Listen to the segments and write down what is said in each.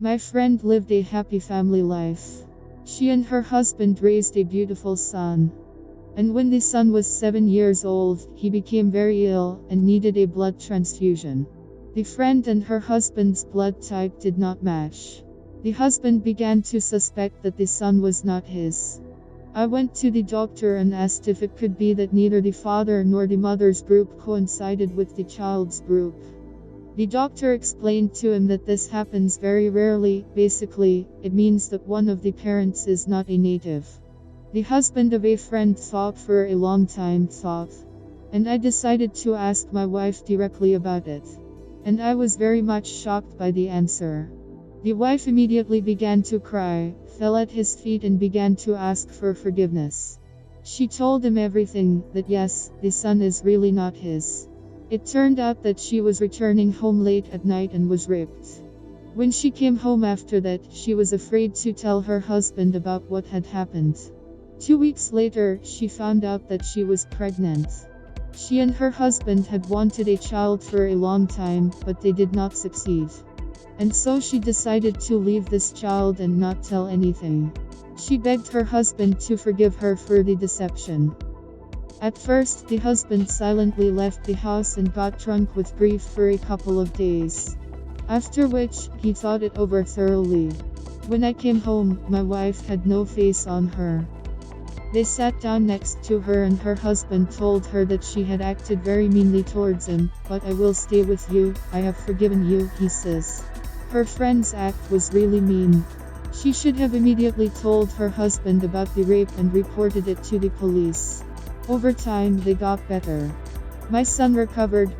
My friend lived a happy family life. She and her husband raised a beautiful son. And when the son was 7 years old, he became very ill and needed a blood transfusion. The friend and her husband's blood type did not match. The husband began to suspect that the son was not his. I went to the doctor and asked if it could be that neither the father nor the mother's group coincided with the child's group. The doctor explained to him that this happens very rarely. Basically, it means that one of the parents is not a native. The husband of a friend thought for a long time, and I decided to ask my wife directly about it. And I was very much shocked by the answer. The wife immediately began to cry, fell at his feet and began to ask for forgiveness. She told him everything, that yes, the son is really not his. It turned out that she was returning home late at night and was raped. When she came home after that, she was afraid to tell her husband about what had happened. 2 weeks later, she found out that she was pregnant. She and her husband had wanted a child for a long time, but they did not succeed. And so she decided to leave this child and not tell anything. She begged her husband to forgive her for the deception. At first, the husband silently left the house and got drunk with grief for a couple of days. After which, he thought it over thoroughly. When I came home, my wife had no face on her. They sat down next to her and her husband told her that she had acted very meanly towards him, but I will stay with you, I have forgiven you, he says. Her friend's act was really mean. She should have immediately told her husband about the rape and reported it to the police. Over time they got better. My son recovered,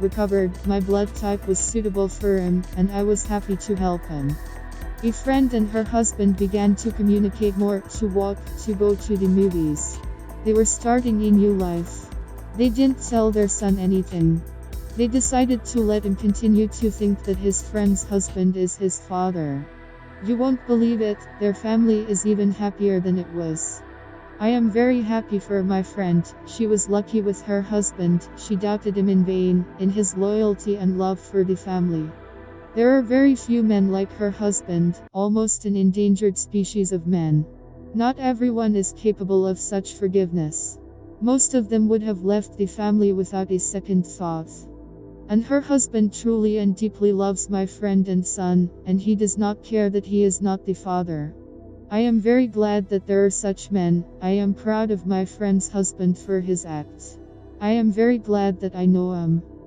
my blood type was suitable for him, and I was happy to help him. A friend and her husband began to communicate more, to walk, to go to the movies. They were starting a new life. They didn't tell their son anything. They decided to let him continue to think that his friend's husband is his father. You won't believe it, their family is even happier than it was. I am very happy for my friend. She was lucky with her husband. She doubted him in vain, in his loyalty and love for the family. There are very few men like her husband, almost an endangered species of men. Not everyone is capable of such forgiveness. Most of them would have left the family without a second thought. And her husband truly and deeply loves my friend and son, and he does not care that he is not the father. I am very glad that there are such men. I am proud of my friend's husband for his acts. I am very glad that I know him.